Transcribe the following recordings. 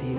3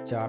4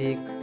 1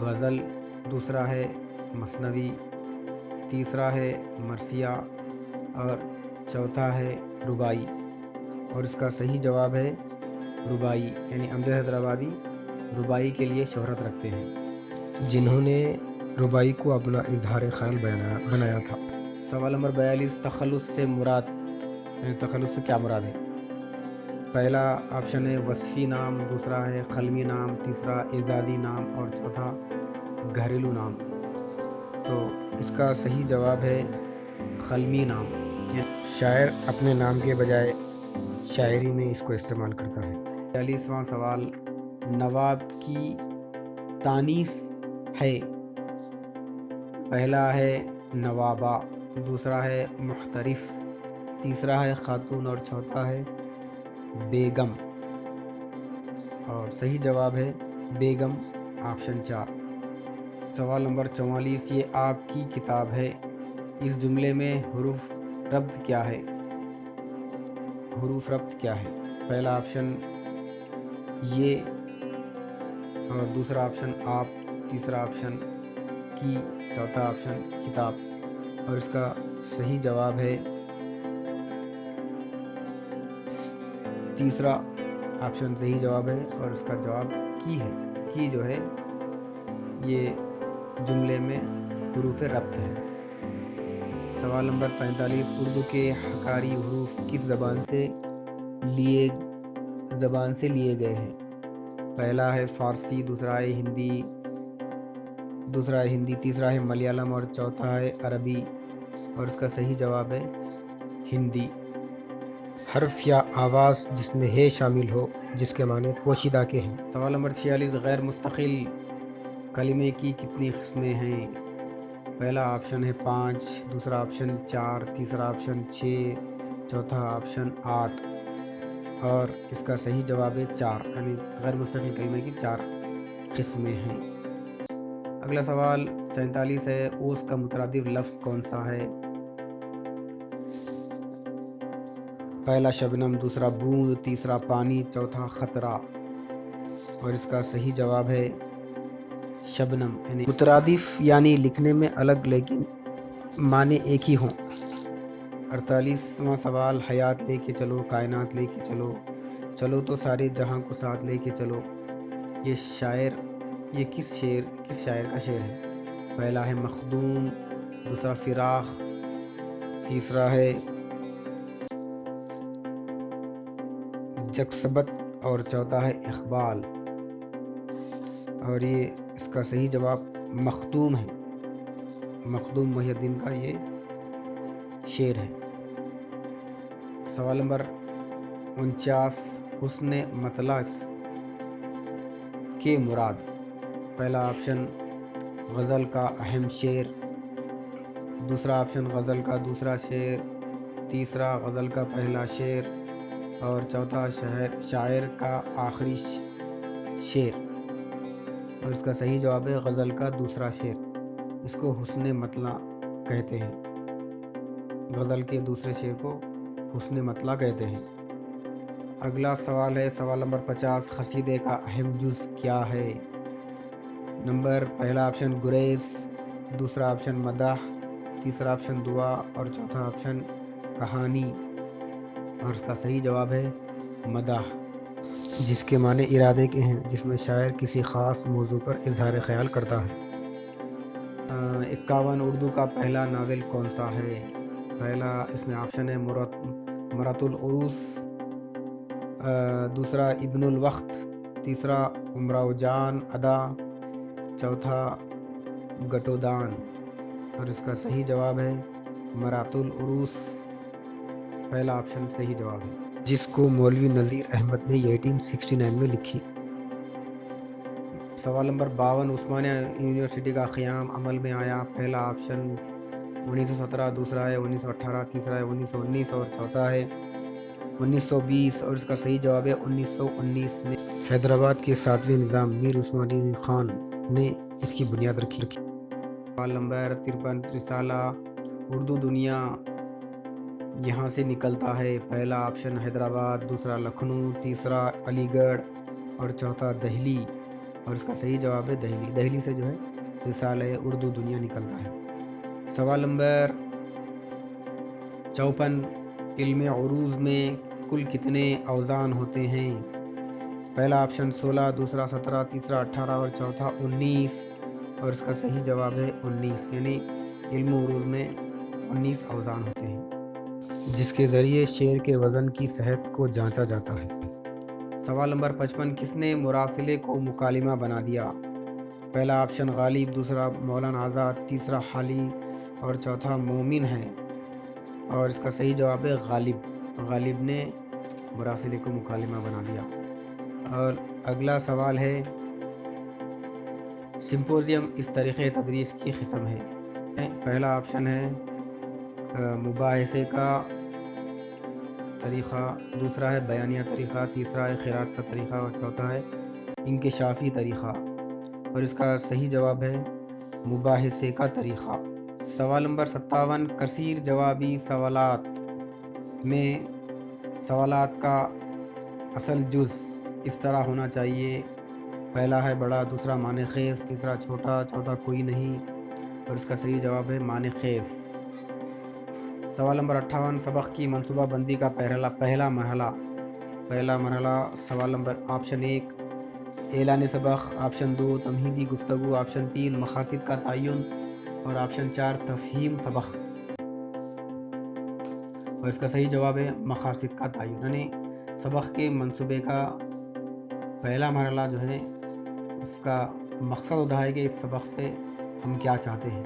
غزل، دوسرا ہے مثنوی، تیسرا ہے مرثیہ اور چوتھا ہے رباعی، اور اس کا صحیح جواب ہے رباعی، یعنی امجد حیدرآبادی رباعی کے لیے شہرت رکھتے ہیں، جنہوں نے رباعی کو اپنا اظہار خیال بنایا تھا۔ سوال نمبر 42، تخلص سے مراد، یعنی تخلص سے کیا مراد ہے؟ پہلا آپشن ہے وصفی نام، دوسرا ہے قلمی نام، تیسرا اعزازی نام اور چوتھا گھریلو نام۔ تو اس کا صحیح جواب ہے قلمی نام، یعنی شاعر اپنے نام کے بجائے شاعری میں اس کو استعمال کرتا ہے۔ 42واں سوال، نواب کی تانیث ہے؟ پہلا ہے نوابہ، دوسرا ہے محترف، تیسرا ہے خاتون اور چوتھا ہے بیگم، اور صحیح جواب ہے بیگم، آپشن 4۔ سوال نمبر 44، یہ آپ کی کتاب ہے، اس جملے میں حروف ربط کیا ہے؟ حروف ربط کیا ہے؟ پہلا آپشن یہ، اور دوسرا آپشن آپ، تیسرا آپشن کی، چوتھا آپشن کتاب، اور اس کا صحیح جواب ہے تیسرا آپشن صحیح جواب ہے، اور اس کا جواب کی ہے۔ کی جو ہے یہ جملے میں حروف ربط ہے۔ سوال نمبر 45، اردو کے حکاری حروف کس زبان سے لیے گئے ہیں؟ پہلا ہے فارسی، دوسرا ہے ہندی، تیسرا ہے ملیالم اور چوتھا ہے عربی، اور اس کا صحیح جواب ہے ہندی۔ حرف یا آواز جس میں ہے شامل ہو، جس کے معنی پوشیدہ کے ہیں۔ سوال نمبر 46، غیر مستقل کلمے کی کتنی قسمیں ہیں؟ پہلا آپشن ہے 5، دوسرا آپشن 4، تیسرا آپشن 6، چوتھا آپشن 8، اور اس کا صحیح جواب ہے 4، یعنی غیر مستقل کلمے کی 4 قسمیں ہیں۔ اگلا سوال 47 ہے، اوس کا مترادف لفظ کون سا ہے؟ پہلا شبنم، دوسرا بوند، تیسرا پانی، چوتھا خطرہ، اور اس کا صحیح جواب ہے شبنم، یعنی مترادف یعنی لکھنے میں الگ لیکن معنی ایک ہی ہوں۔ 48واں سوال، حیات لے کے چلو، کائنات لے کے چلو، چلو تو سارے جہاں کو ساتھ لے کے چلو، یہ کس شاعر کا شعر ہے؟ پہلا ہے مخدوم، دوسرا فراق، تیسرا ہے جگسبت اور چوتھا ہے اقبال، اور یہ اس کا صحیح جواب مخدوم ہے، مخدوم محی الدین کا یہ شعر ہے۔ سوال نمبر 49، حسن مطلع کے مراد، پہلا آپشن غزل کا اہم شعر، دوسرا آپشن غزل کا دوسرا شعر، تیسرا غزل کا پہلا شعر، اور چوتھا شاعر کا آخری شعر، اور اس کا صحیح جواب ہے غزل کا دوسرا شعر، اس کو حسن مطلع کہتے ہیں، غزل کے دوسرے شعر کو حسن مطلع کہتے ہیں۔ اگلا سوال ہے سوال نمبر 50، قصیدے کا اہم جز کیا ہے؟ پہلا آپشن گریز، دوسرا آپشن مدح، تیسرا آپشن دعا اور چوتھا آپشن کہانی، اور اس کا صحیح جواب ہے مدح، جس کے معنی ارادے کے ہیں، جس میں شاعر کسی خاص موضوع پر اظہار خیال کرتا ہے۔ 51، اردو کا پہلا ناول کون سا ہے؟ پہلا اس میں آپشن ہے مرۃ العروس، دوسرا ابن الوقت، تیسرا امراء جان ادا، چوتھا گٹودان، اور اس کا صحیح جواب ہے مرۃ العروس، پہلا آپشن صحیح جواب ہے، جس کو مولوی نذیر احمد نے 1869 میں لکھی۔ سوال نمبر 52، عثمانیہ یونیورسٹی کا قیام عمل میں آیا؟ پہلا آپشن 1917، دوسرا ہے 1918، تیسرا ہے 1919 اور چوتھا ہے 1920، اور اس کا صحیح جواب ہے 1919 میں حیدرآباد کے 7ویں نظام میر عثمان علی خان نے اس کی بنیاد رکھی۔ سوال نمبر 53، رسالہ اردو دنیا یہاں سے نکلتا ہے؟ پہلا آپشن حیدرآباد، دوسرا لکھنؤ، تیسرا علی گڑھ اور چوتھا دہلی، اور اس کا صحیح جواب ہے دہلی. دہلی سے جو ہے رسالہ اردو دنیا نکلتا ہے. سوال نمبر 54. علم عروض میں کل کتنے اوزان ہوتے ہیں؟ پہلا آپشن 16، دوسرا 17، تیسرا 18 اور چوتھا 19. اور اس کا صحیح جواب ہے 19. یعنی علم عروض میں 19 اوزان ہوتے ہیں جس کے ذریعے شعر کے وزن کی صحت کو جانچا جاتا ہے. سوال نمبر 55. کس نے مراسلے کو مکالمہ بنا دیا؟ پہلا آپشن غالب، دوسرا مولانا آزاد، تیسرا حالی اور چوتھا مومن ہے. اور اس کا صحیح جواب ہے غالب. غالب نے مراسلے کو مکالمہ بنا دیا. اور اگلا سوال ہے سمپوزیم اس طریقے تدریس کی قسم ہے. پہلا آپشن ہے مباحثے کا طریقہ، دوسرا ہے بیانیہ طریقہ، تیسرا ہے قرات کا طریقہ اور چوتھا ہے انکشافی طریقہ. اور اس کا صحیح جواب ہے مباحثے کا طریقہ. سوال نمبر 57. کثیر جوابی سوالات میں سوالات کا اصل جز اس طرح ہونا چاہیے. پہلا ہے بڑا، دوسرا معنی خیز، تیسرا چھوٹا، چوتھا کوئی نہیں. اور اس کا صحیح جواب ہے معنی خیز. سوال نمبر 58. سبق کی منصوبہ بندی کا پہلا مرحلہ. سوال نمبر آپشن 1 اعلان سبق، آپشن 2 تمہیدی گفتگو، آپشن 3 مقاصد کا تعین اور آپشن 4 تفہیم سبق. اور اس کا صحیح جواب ہے مقاصد کا تعین. یعنی سبق کے منصوبے کا پہلا مرحلہ جو ہے اس کا مقصد ہوتا ہے کہ اس سبق سے ہم کیا چاہتے ہیں.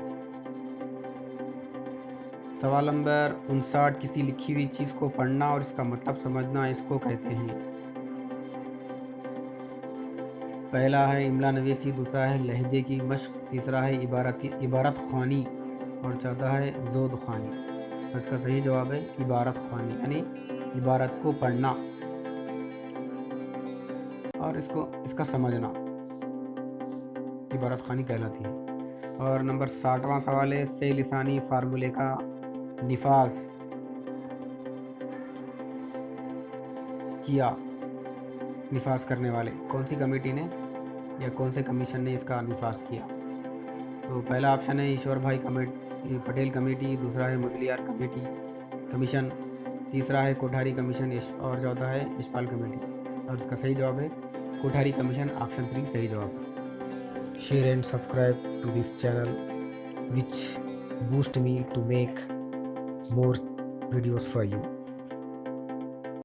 سوال نمبر 59. کسی لکھی ہوئی چیز کو پڑھنا اور اس کا مطلب سمجھنا اس کو کہتے ہیں. پہلا ہے املا نویسی، دوسرا ہے لہجے کی مشق، تیسرا ہے عبارت خوانی اور چوتھا ہے زود خوانی. اور اس کا صحیح جواب ہے عبارت خوانی، یعنی عبارت کو پڑھنا اور اس کا سمجھنا عبارت خوانی کہلاتی ہے. اور نمبر 60واں سوال ہے سے لسانی فارمولے کا نفاذ کیا. نفاذ کرنے والے کون سی کمیٹی نے یا کون سے کمیشن نے اس کا نفاذ کیا؟ تو پہلا آپشن ہے ایشور بھائی پٹیل کمیٹی، دوسرا ہے مدلیار کمیشن، تیسرا ہے کوٹھاری کمیشن اور چوتھا ہے یشپال کمیٹی. اور اس کا صحیح جواب ہے کوٹھاری کمیشن. آپشن 3 صحیح جواب ہے. Share and subscribe to this channel which boost me to make more videos for you.